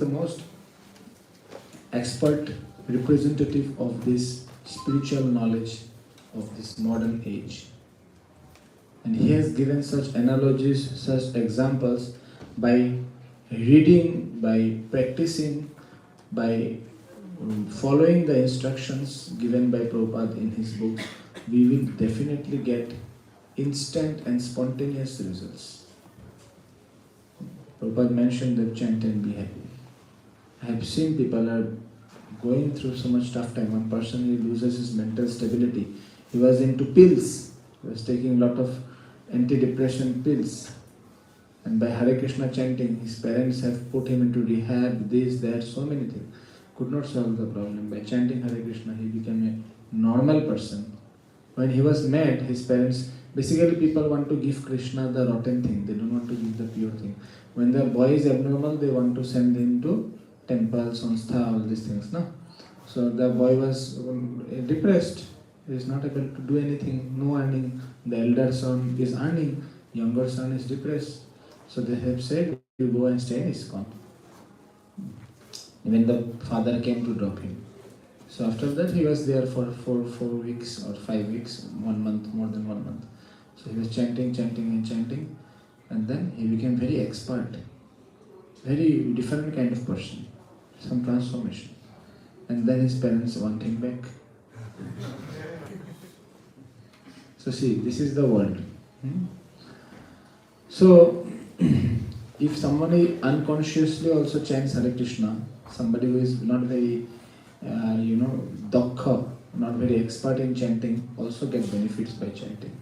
the most expert representative of this spiritual knowledge of this modern age. And he has given such analogies, such examples by reading, by practicing, by following the instructions given by Prabhupada in his books. We will definitely get instant and spontaneous results. Prabhupada mentioned that chant and be happy. I have seen people are going through so much tough time. One person, he loses his mental stability. He was into pills. He was taking a lot of antidepressant pills. And by Hare Krishna chanting, his parents have put him into rehab, this, that, so many things. Could not solve the problem. By chanting Hare Krishna, he became a normal person. When he was mad, his parents, basically people want to give Krishna the rotten thing. They don't want to give the pure thing. When their boy is abnormal, they want to send him to temples, sanstha, all these things. No? So the boy was depressed. He is not able to do anything, no earning. The elder son is earning, younger son is depressed. So they have said, you go and stay in ISKCON. Even the father came to drop him. So after that he was there for 4 weeks or 5 weeks, 1 month, more than 1 month. So he was chanting and chanting, and then he became very expert, very different kind of person, some transformation. And then his parents want him back. So see, this is the world. So if somebody unconsciously also chants Hare Krishna, somebody who is not very dakha, not very expert in chanting, also get benefits by chanting.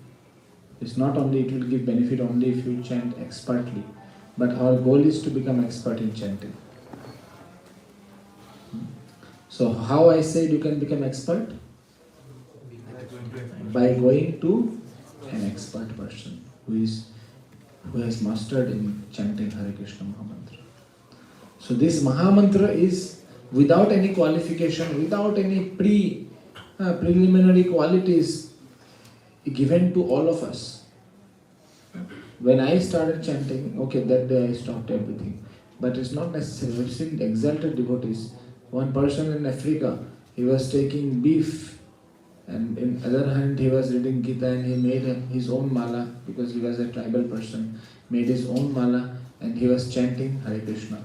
It's not only, it will give benefit only if you chant expertly, but our goal is to become expert in chanting. So how I said you can become expert? By going to an expert person who has mastered in chanting Hare Krishna Mahamantra. So this Mahamantra is without any qualification, without any preliminary qualities given to all of us. When I started chanting, okay, that day I stopped everything. But it's not necessary. I've seen exalted devotees. One person in Africa, he was taking beef, and in other hand he was reading Gita, and he made his own mala because he was a tribal person, made his own mala, and he was chanting Hare Krishna.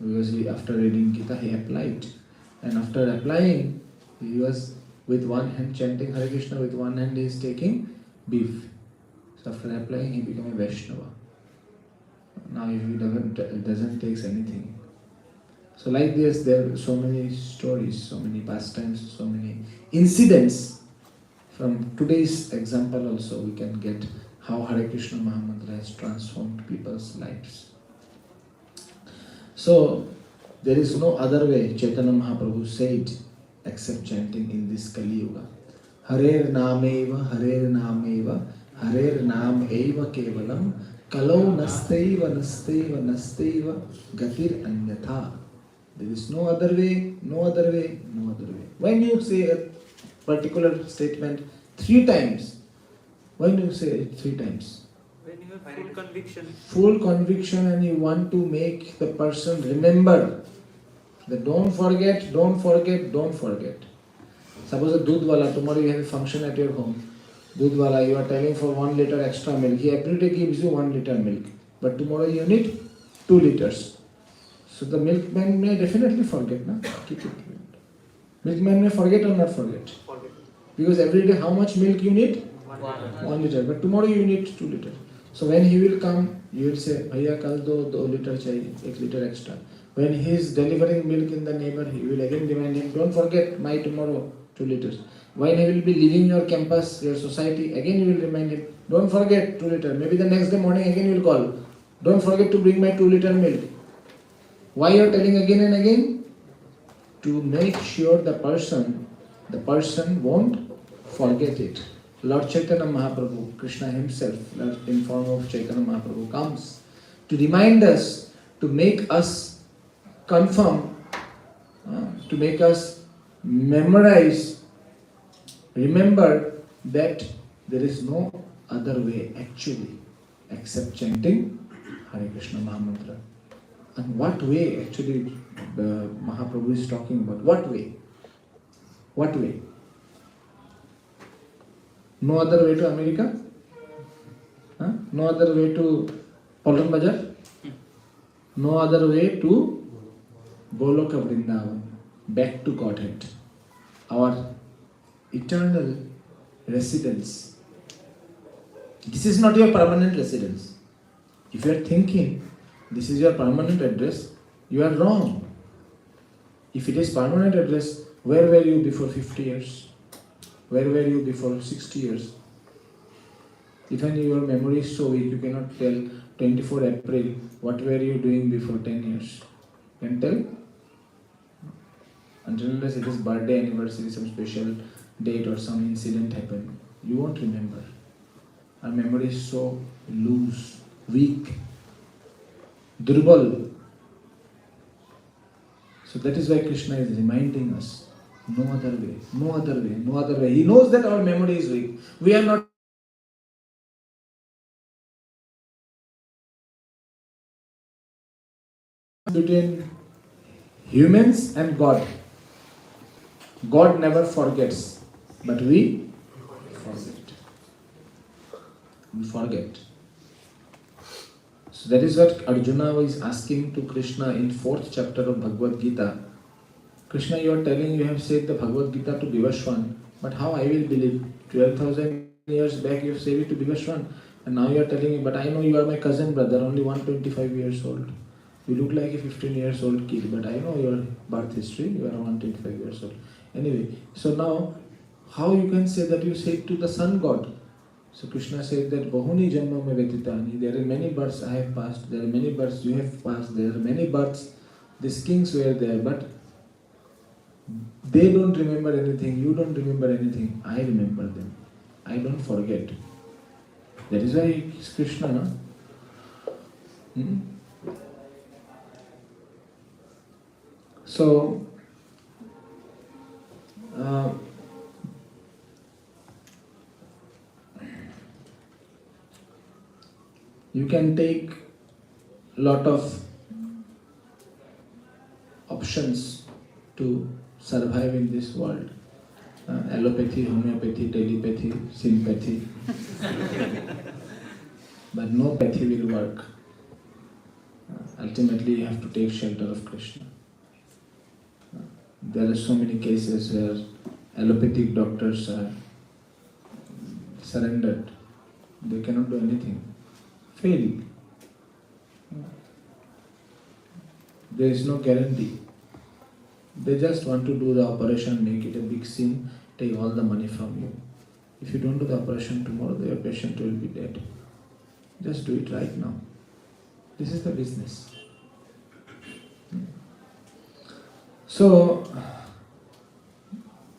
Because after reading Gita, he applied. And after applying, he was with one hand chanting Hare Krishna, with one hand he is taking beef. So after applying, he became a Vaishnava. Now he doesn't take anything. So like this, there are so many stories, so many pastimes, so many incidents. From today's example also, we can get how Hare Krishna Mahamantra has transformed people's lives. So, there is no other way, Chaitanya Mahaprabhu said, except chanting in this Kali Yuga. Harer Nameva, Harer Nameva, Harer Nam Eva Kevalam, Kalau Nasteva, Nasteva, Nasteva, Gatir Anyatha. There is no other way, no other way, no other way. When you say a particular statement 3 times, when you say it 3 times? When you have full conviction. Full conviction, and you want to make the person remember that don't forget, don't forget, don't forget. Suppose a Dudwala, tomorrow you have a function at your home. Dudwala, you are telling for 1 liter extra milk. He every day gives you 1 liter milk. But tomorrow you need 2 liters. So the milkman may definitely forget, na? Keep it. Milkman may forget or not forget. Forget. Because every day how much milk you need? 1 liter. But tomorrow you need 2 liters. So when he will come, you will say, Bhaiya kal 2 liter chahiye, 1 liter extra. When he is delivering milk in the neighbor, he will again remind him, don't forget my tomorrow 2 liters. When he will be leaving your campus, your society, again you will remind him, don't forget 2 liters. Maybe the next day morning again you will call, don't forget to bring my 2 liter milk. Why you are telling again and again? To make sure the person won't forget it. Lord Chaitanya Mahaprabhu, Krishna himself, in form of Chaitanya Mahaprabhu, comes to remind us, to make us confirm, to make us memorize, remember that there is no other way actually except chanting Hare Krishna Mahamantra. And what way actually the Mahaprabhu is talking about? What way? What way? No other way to America? Huh? No other way to Palan Bajar? No other way to Goloka Vrindavan, back to Godhead, our eternal residence. This is not your permanent residence. If you are thinking this is your permanent address, you are wrong. If it is permanent address, where were you before 50 years? Where were you before 60 years? Even your memory is so weak, you cannot tell 24 April, what were you doing before 10 years? Can tell? Until unless it is birthday, anniversary, some special date or some incident happened, you won't remember. Our memory is so loose, weak, durbal. So that is why Krishna is reminding us, no other way, no other way, no other way. He knows that our memory is weak. We are not between humans and God. God never forgets, but we forget. We forget. So that is what Arjuna is asking to Krishna in 4th chapter of Bhagavad Gita. Krishna, you are telling, you have said the Bhagavad Gita to Vivaswan, but how I will believe? 12,000 years back you have said it to Vivaswan, and now you are telling me, but I know you are my cousin brother, only 125 years old. You look like a 15 years old kid, but I know your birth history, you are 125 years old. Anyway, so now, how you can say that you said to the sun god? So Krishna said that Bahuni Janma me Vetitani, there are many births I have passed, there are many births you have passed, there are many births, these kings were there, but they don't remember anything, you don't remember anything, I remember them. I don't forget. That is why it's Krishna, no? So, you can take lot of options to survive in this world. Allopathy, homeopathy, telepathy, sympathy. But no pathy will work. Ultimately you have to take shelter of Krishna. There are so many cases where allopathic doctors are surrendered. They cannot do anything. Fail. There is no guarantee. They just want to do the operation, make it a big scene, take all the money from you. If you don't do the operation tomorrow, your patient will be dead. Just do it right now. This is the business. So,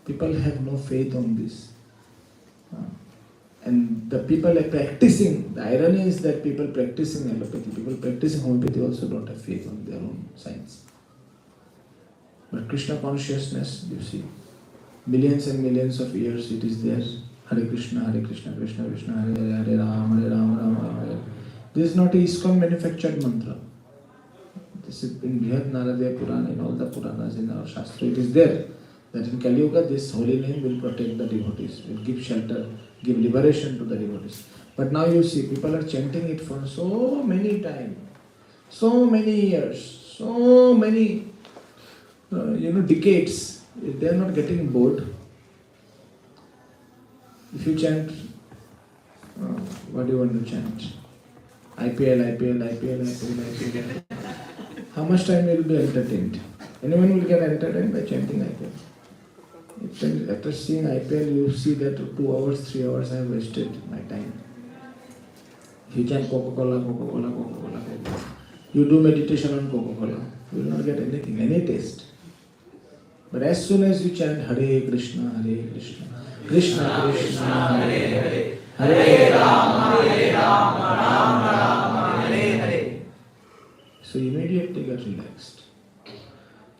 people have no faith on this. And the people are practicing, the irony is that people practicing allopathy, people practicing homeopathy also don't have faith on their own science. But Krishna consciousness, you see, millions and millions of years it is there. Hare Krishna, Krishna Krishna, Hare Hare, Hare Rama, Rama Hare. This is not a ISKCON manufactured mantra. This is in Brihad Naradiya Purana, in all the Puranas, in our Shastra, it is there. That in Kali Yuga, this holy name will protect the devotees, will give shelter, give liberation to the devotees. But now you see, people are chanting it for so many times, so many years, so many, decades. They are not getting bored. If you chant, what do you want to chant? IPL. How much time will be entertained? Anyone will get entertained by chanting IPL. After seeing IPL, you see that 2 hours, 3 hours I have wasted my time. If you chant Coca-Cola. You do meditation on Coca-Cola, you will not get anything, any taste. But as soon as you chant Hare Krishna, Krishna Krishna, Hare Hare, Hare Rama, Rama, Hare Hare. So immediately get relaxed.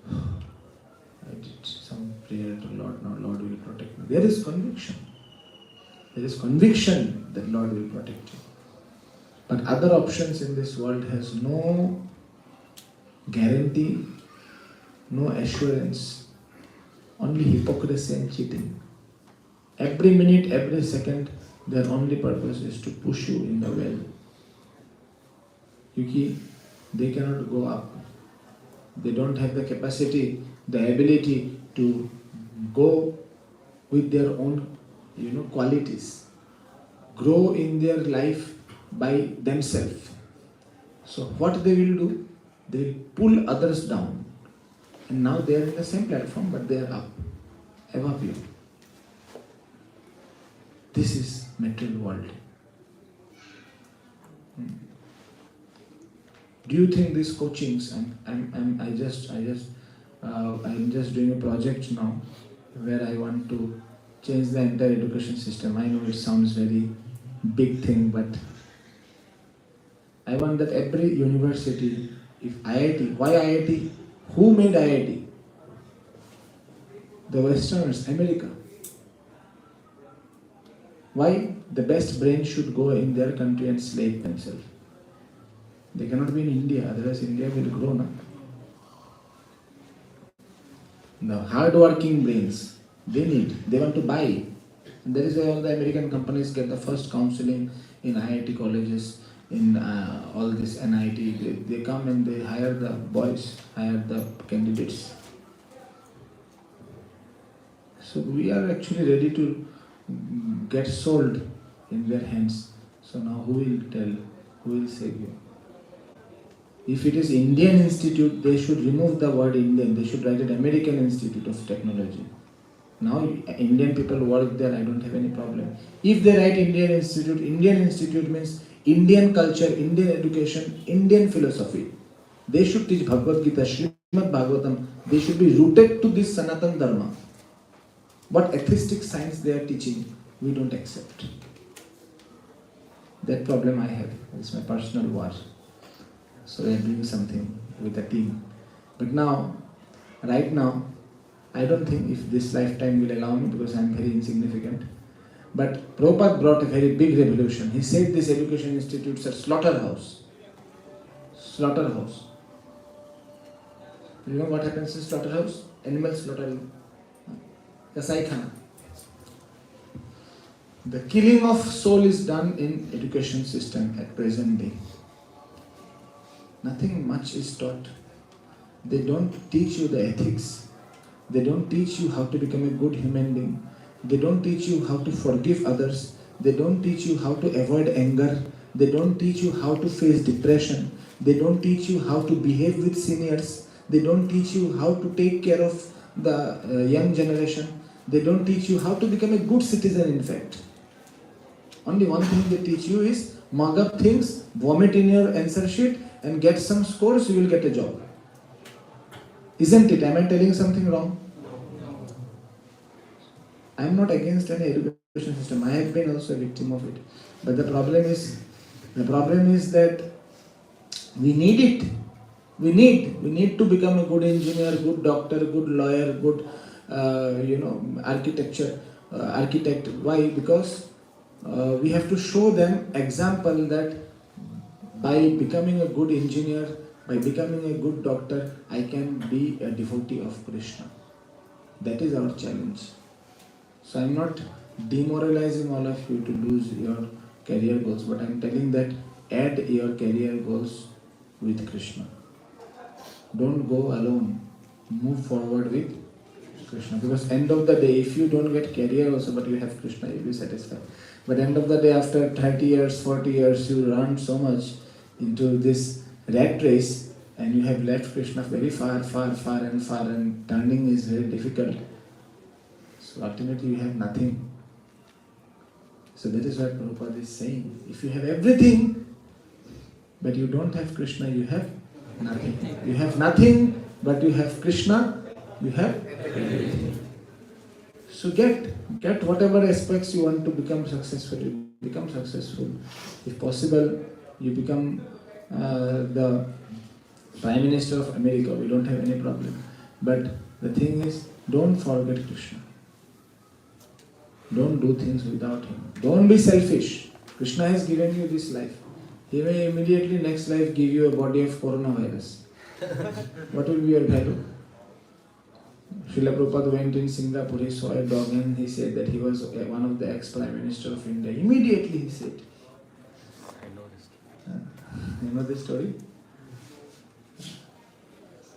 I did some prayer to Lord, now Lord will protect me. There is conviction. There is conviction that Lord will protect you. But other options in this world has no guarantee, no assurance, only hypocrisy and cheating. Every minute, every second, their only purpose is to push you in the well. Because they cannot go up. They don't have the capacity, the ability to go with their own, qualities, grow in their life by themselves. So what they will do? They will pull others down. And now they are in the same platform, but they are up, above you. This is material world. Do you think these coachings? I'm just doing a project now where I want to change the entire education system. I know it sounds very big thing, but I want that every university, if IIT, why IIT? Who made IIT? The Westerners, America. Why the best brain should go in their country and slave themselves? They cannot be in India, otherwise India will grow now. The hard-working brains, they want to buy. And that is why all the American companies get the first counseling in IIT colleges, in all this NIT. They come and they hire the boys, hire the candidates. So we are actually ready to get sold in their hands. So now who will tell, who will save you? If it is Indian Institute, they should remove the word Indian. They should write it American Institute of Technology. Now Indian people work there, I don't have any problem. If they write Indian Institute means Indian culture, Indian education, Indian philosophy. They should teach Bhagavad Gita, Srimad Bhagavatam. They should be rooted to this Sanatan Dharma. What atheistic science they are teaching, we don't accept. That problem I have. It's my personal war. So I am doing something with the team. But now, right now, I don't think if this lifetime will allow me because I am very insignificant. But Prabhupada brought a very big revolution. He said these education institutes are slaughterhouse. Slaughterhouse. You know what happens in slaughterhouse? Animal slaughtering. Kasai Khana. The killing of soul is done in education system at present day. Nothing much is taught. They don't teach you the ethics. They don't teach you how to become a good human being. They don't teach you how to forgive others. They don't teach you how to avoid anger. They don't teach you how to face depression. They don't teach you how to behave with seniors. They don't teach you how to take care of the young generation. They don't teach you how to become a good citizen, in fact. Only one thing they teach you is mug up things, vomit in your answer sheet and get some scores, you will get a job. Isn't it? Am I telling something wrong? I am not against any education system. I have been also a victim of it. But the problem is that we need it. We need to become a good engineer, good doctor, good lawyer, good architect. Why? Because we have to show them example that by becoming a good engineer, by becoming a good doctor, I can be a devotee of Krishna. That is our challenge. So I am not demoralizing all of you to lose your career goals, but I am telling that add your career goals with Krishna. Don't go alone. Move forward with Krishna. Because end of the day, if you don't get career also, but you have Krishna, you'll be satisfied. But end of the day, after 30 years, 40 years, you run so much into this rat race and you have left Krishna very far and turning is very difficult. So ultimately you have nothing. So that is what Prabhupada is saying. If you have everything, but you don't have Krishna, you have nothing. You have nothing, but you have Krishna, you have everything. So get whatever aspects you want to become successful. You become successful. If possible, you become the Prime Minister of America. We don't have any problem. But the thing is, don't forget Krishna. Don't do things without him. Don't be selfish. Krishna has given you this life. He may immediately next life give you a body of coronavirus. What will be your value? Srila Prabhupada went in Singapore, he saw a dog and he said that he was one of the ex-Prime Minister of India. Immediately he said. You know this story?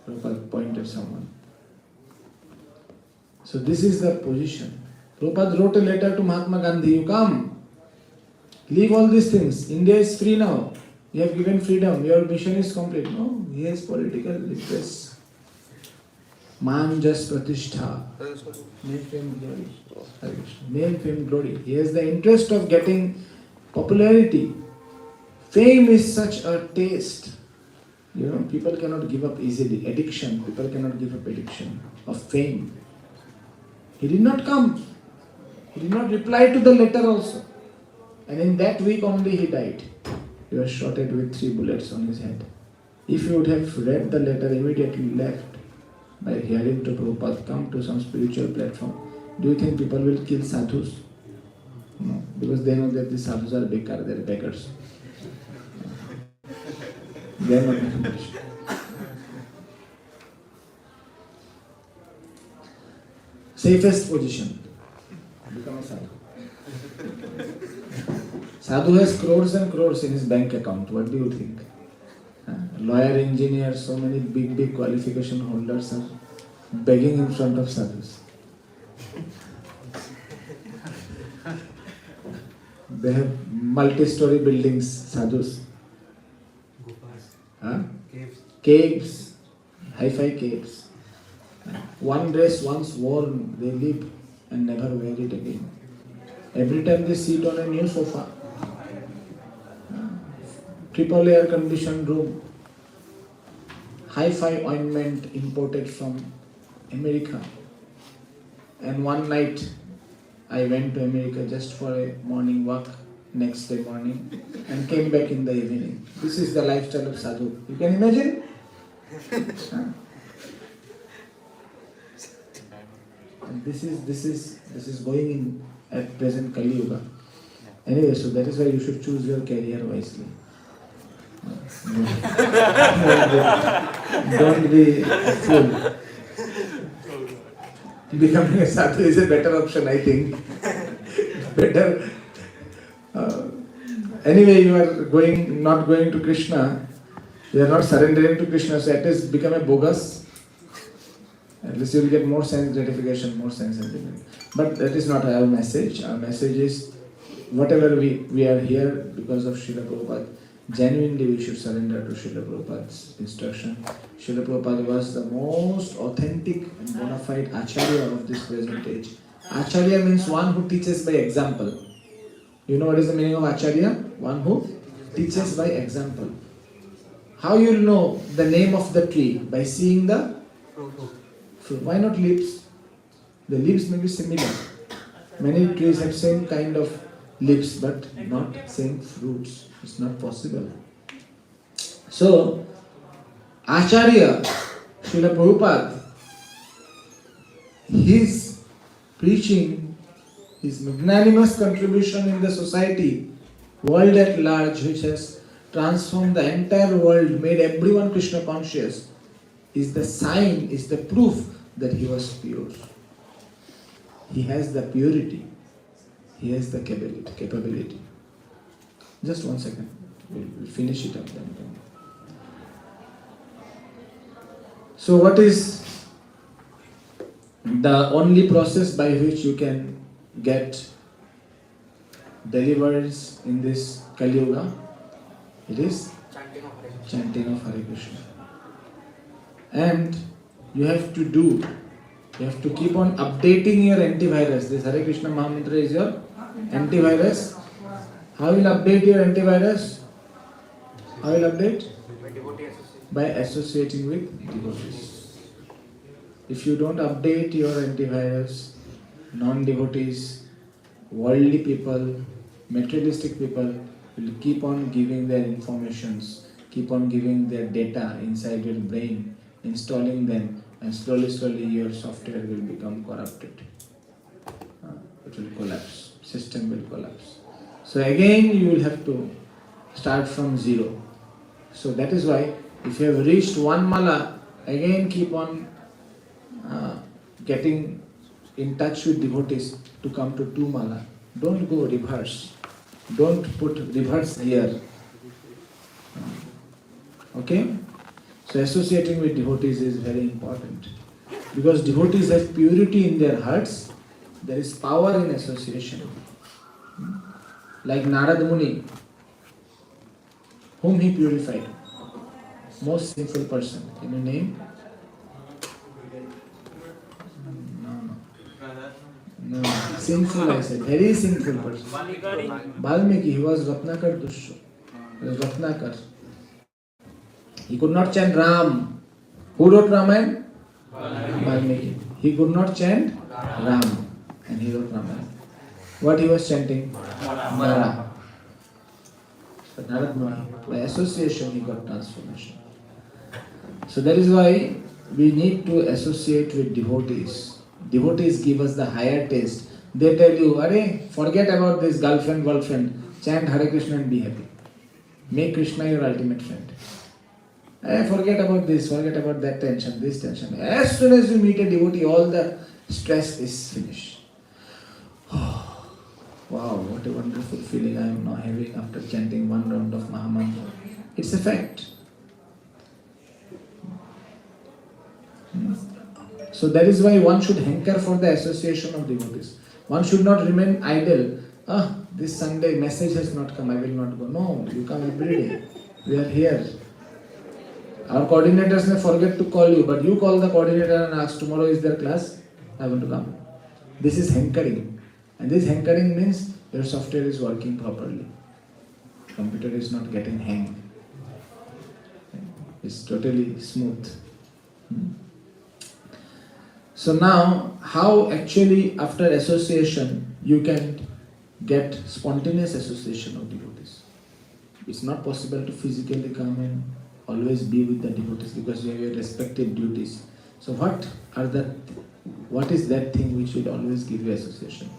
Prabhupada pointed someone. So this is the position. Prabhupada wrote a letter to Mahatma Gandhi, you come, leave all these things. India is free now. You have given freedom, your mission is complete. No, he has political interests. Man jas pratishtha. Name, fame, glory. Hare Krishna. Name, fame, glory. He has the interest of getting popularity. Fame is such a taste. You know, people cannot give up easily. Addiction, people cannot give up addiction of fame. He did not come. He did not reply to the letter also. And in that week only he died. He was shot with 3 bullets on his head. If he would have read the letter, immediately left by hearing to Prabhupada, come to some spiritual platform, do you think people will kill sadhus? No, because they know that the sadhus are bekar, they are beggars. They are not much. Safest position. Become a sadhu. Sadhu has crores and crores in his bank account. What do you think? Lawyer, engineer, so many big qualification holders are begging in front of sadhus. They have multi-story buildings, sadhus. Caves, hi-fi caves. One dress once worn, they leave and never wear it again. Every time they sit on a new sofa. Triple air conditioned room. Hi-fi ointment imported from America. And one night I went to America just for a morning walk, next day morning, and came back in the evening. This is the lifestyle of sadhu. You can imagine? And this is going in at present Kali Yuga. Anyway, so that is why you should choose your career wisely. Don't be a fool. Becoming a sadhu is a better option, I think. Better. Anyway, you are not going to Krishna. You are not surrendering to Krishna, so at least become a bogus. At least you will get more sense gratification, more sense enjoyment. But that is not our message. Our message is, whatever we are here because of Srila Prabhupada, genuinely we should surrender to Srila Prabhupada's instruction. Srila Prabhupada was the most authentic and bona fide Acharya of this present age. Acharya means one who teaches by example. You know what is the meaning of Acharya? One who teaches by example. How you will know the name of the tree? By seeing the fruit. Why not leaves? The leaves may be similar. Many trees have same kind of leaves but not same fruits. It's not possible. So, Acharya, Srila Prabhupada, his preaching, his magnanimous contribution in the society, world at large, which has transformed the entire world, made everyone Krishna conscious, is the sign, is the proof that he was pure. He has the purity. He has the capability. Just 1 second. We'll finish it up then. So what is the only process by which you can get deliverance in this Kali Yuga? It is chanting of Hare Krishna. And you have to keep on updating your antivirus. This Hare Krishna Mahamantra is your antivirus. How will update your antivirus? How will update? By associating with devotees. If you don't update your antivirus, non-devotees, worldly people, materialistic people will keep on giving their informations, keep on giving their data inside your brain, installing them, and slowly your software will become corrupted. It will collapse. System will collapse. So again you will have to start from zero. So that is why If you have reached one mala, again keep on getting in touch with devotees to come to two mala. Don't go reverse. Don't put reverse gear. Okay? So associating with devotees is very important. Because devotees have purity in their hearts, there is power in association. Like Narad Muni, whom he purified. Most sinful person. Can you name? No. Sinful, I said. Very sinful person. Valmiki, he was Ratnakar Dushya. He was Ratnakar. He could not chant Ram. Who wrote Ramayana? Valmiki. He could not chant Ram. And he wrote Ramayana. What he was chanting? Mara. So Narad Muni, by association he got transformation. So that is why we need to associate with devotees. Devotees give us the higher taste. They tell you, "Arey, forget about this girlfriend, chant Hare Krishna and be happy. Make Krishna your ultimate friend. Forget about this, forget about that tension, this tension." As soon as you meet a devotee, all the stress is finished. Wow, what a wonderful feeling I am now having after chanting one round of Mahamantra. It's a fact. So that is why one should hanker for the association of devotees. One should not remain idle. This Sunday message has not come, I will not go. No, you come every day. We are here. Our coordinators may forget to call you, but you call the coordinator and ask, tomorrow is there class? I want to come. This is hankering. And this hankering means your software is working properly. Computer is not getting hanged. It's totally smooth. So now, how actually after association you can get spontaneous association of devotees? It's not possible to physically come and always be with the devotees because you have your respective duties. So what is that thing which will always give you association?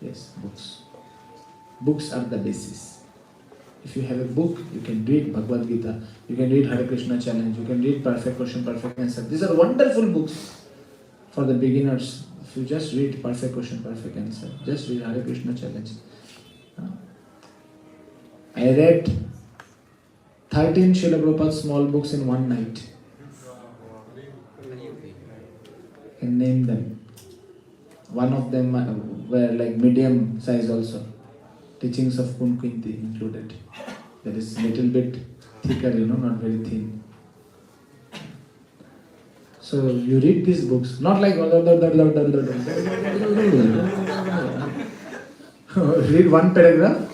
Yes, books. Books are the basis. If you have a book, you can read Bhagavad Gita, you can read Hare Krishna Challenge, you can read Perfect Question, Perfect Answer. These are wonderful books for the beginners. If you just read Perfect Question, Perfect Answer, just read Hare Krishna Challenge. I read 13 Srila Prabhupada's small books in one night. I can name them. One of them were like medium size also. Teachings of Kunkunti included. That is little bit thicker, not very thin. So you read these books, not like read one paragraph,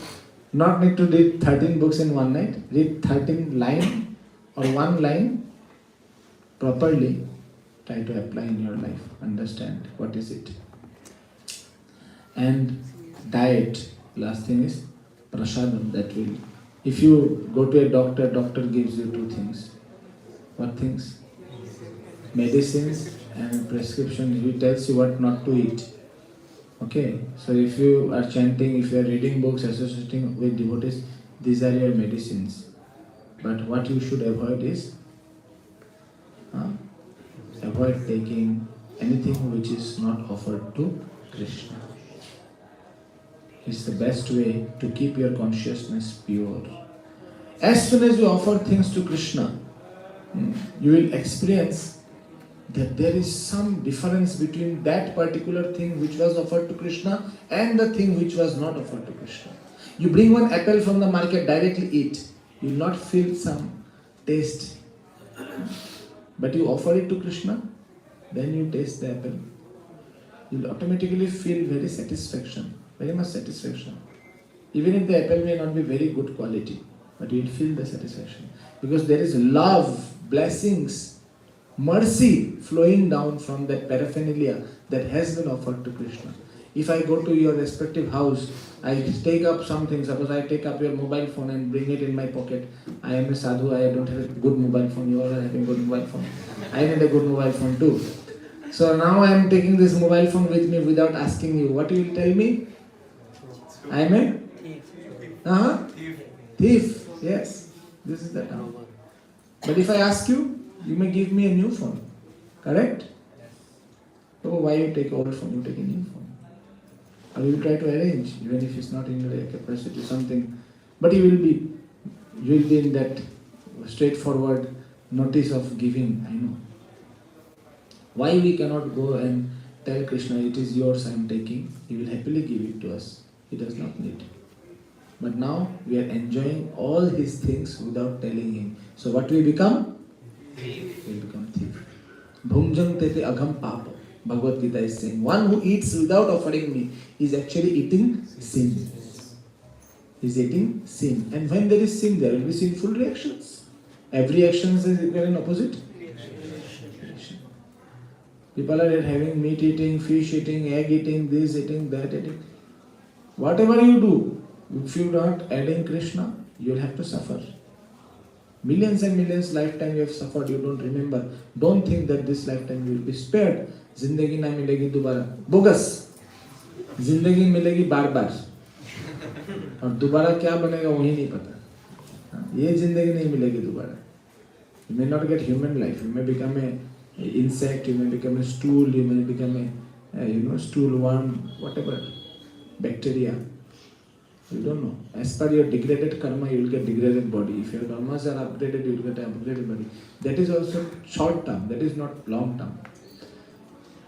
not need to read 13 books in one night. Read 13 line or one line properly. Try to apply in your life. Understand what is it. And diet. Last thing is prasadam. That will. If you go to a doctor, doctor gives you two things. What things? Medicines and prescription. He tells you what not to eat. Okay. So if you are chanting, if you are reading books, associating with devotees, these are your medicines. But what you should avoid is avoid taking anything which is not offered to Krishna. It's the best way to keep your consciousness pure. As soon as you offer things to Krishna, you will experience that there is some difference between that particular thing which was offered to Krishna and the thing which was not offered to Krishna. You bring one apple from the market, directly eat. You will not feel some taste. But you offer it to Krishna, then you taste the apple. You will automatically feel very much satisfaction. Even if the apple may not be very good quality, but you will feel the satisfaction. Because there is love, blessings, mercy flowing down from that paraphernalia that has been offered to Krishna. If I go to your respective house, I take up something, suppose I take up your mobile phone and bring it in my pocket. I am a sadhu, I don't have a good mobile phone, you all are having a good mobile phone. I need a good mobile phone too. So now I am taking this mobile phone with me without asking you. What you will tell me? I am a thief. Thief. Yes. This is the term. But if I ask you, you may give me a new phone. Correct? Oh, why you take old phone? You take a new phone. Or you will try to arrange, even if it's not in your capacity, something. But you will be in that straightforward notice of giving, I know. Why we cannot go and tell Krishna, it is yours, I am taking. He will happily give it to us. He does not need. But now we are enjoying all his things without telling him. So what we become? We become thief. Bhunjang tete agham papa. Bhagavad Gita is saying, one who eats without offering me is actually eating sin. Is eating sin. And when there is sin, there will be sinful reactions. Every action is equal and opposite. Reaction. People are having meat eating, fish eating, egg eating, this eating, that eating. Whatever you do, if you are not adding Krishna, you will have to suffer. Millions and millions lifetime you have suffered, you don't remember. Don't think that this lifetime you will be spared. Zindagi na milegi dobara. Bogus. Zindagi milegi बार बार. और दोबारा क्या बनेगा वही नहीं पता. ये जिंदगी नहीं मिलेगी दोबारा. You may not get human life. You may become a insect. You may become a stool. You may become a stool worm, whatever, bacteria. You don't know. As per your degraded karma, you will get degraded body. If your karmas are upgraded, you will get an upgraded body. That is also short term. That is not long term.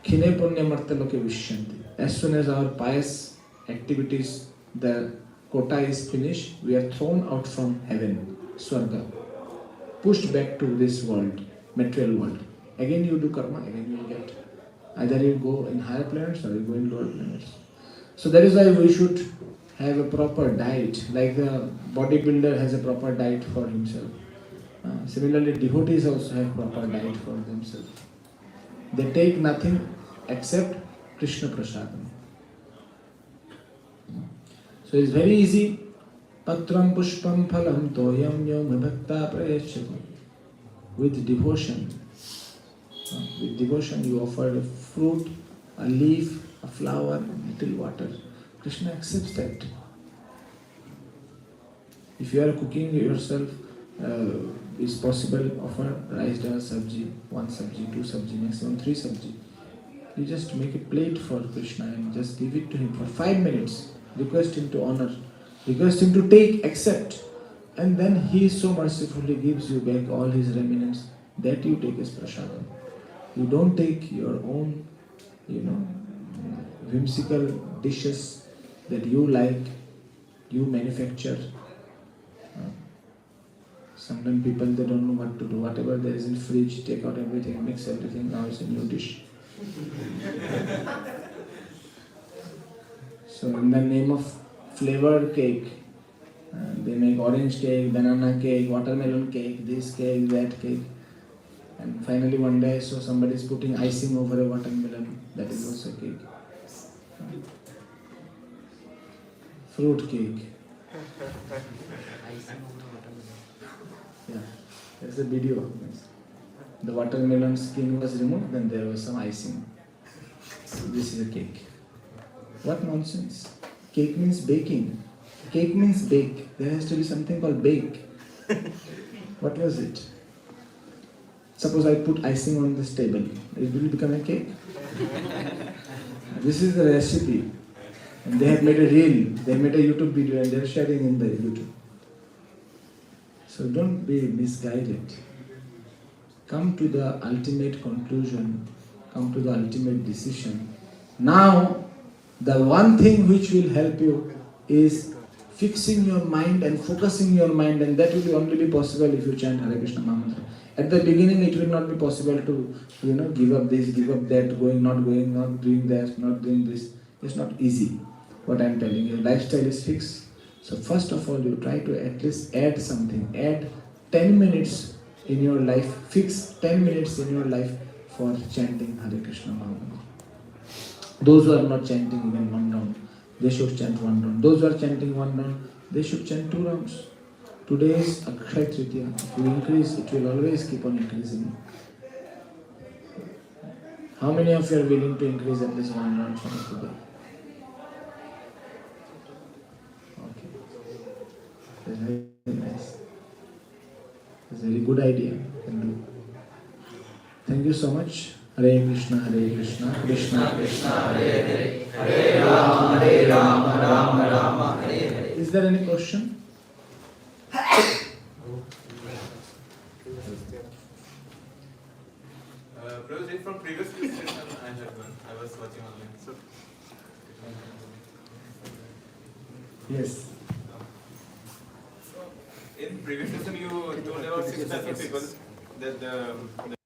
Khine punya marta loke vishyanti. As soon as our pious activities, the quota is finished, we are thrown out from heaven, swarga, pushed back to this world, material world. Again you do karma, again you get. Either you go in higher planets or you go in lower planets. So that is why we should have a proper diet, like the bodybuilder has a proper diet for himself. Similarly, devotees also have proper diet for themselves. They take nothing except Krishna Prasadam. So it's very easy. Patram pushpam phalam toyam yom bhakta prayashyati. With devotion. With devotion you offer a fruit, a leaf, a flower, a little water. Krishna accepts that. If you are cooking yourself, it's possible offer rice, dal, sabji, one sabji, two sabji, maximum three sabji. You just make a plate for Krishna and just give it to him for 5 minutes. Request him to honor, request him to take, accept. And then he so mercifully gives you back all his remnants that you take as prasadam. You don't take your own, whimsical dishes that you like, you manufacture. Sometimes people, they don't know what to do. Whatever there is in fridge, take out everything, mix everything, now it's a new dish. So in the name of flavored cake, they make orange cake, banana cake, watermelon cake, this cake, that cake. And finally one day I saw somebody is putting icing over a watermelon, that is also cake. Fruit cake. Yeah, there's a video. The watermelon skin was removed, then there was some icing. This is a cake. What nonsense. Cake means baking. Cake means bake. There has to be something called bake. What was it? Suppose I put icing on this table. It will become a cake. This is the recipe. And they have made a reel. They made a YouTube video and they are sharing in the YouTube. So don't be misguided. Come to the ultimate conclusion. Come to the ultimate decision. Now, the one thing which will help you is fixing your mind and focusing your mind, and that will only be possible if you chant Hare Krishna Mahamantra. At the beginning, it will not be possible to, give up this, give up that, not going, not doing that, not doing this. It's not easy. What I am telling you, lifestyle is fixed. So first of all, you try to at least add something. Add 10 minutes in your life. Fix 10 minutes in your life for chanting Hare Krishna Mahamantra. Those who are not chanting even one round, they should chant one round. Those who are chanting one round, they should chant 2 rounds. Today is Akshaya Tritiya. If you increase, it will always keep on increasing. How many of you are willing to increase at least 1 round from today? Okay. That's very nice. That's a very good idea. Hare Krishna, Krishna Krishna, Hare Rama, Rama Rama, Hare Hare. Is there any question? Prabhuji, from previous session I had one. I was watching online. So, Yes. in previous session you told about 6 types of people that the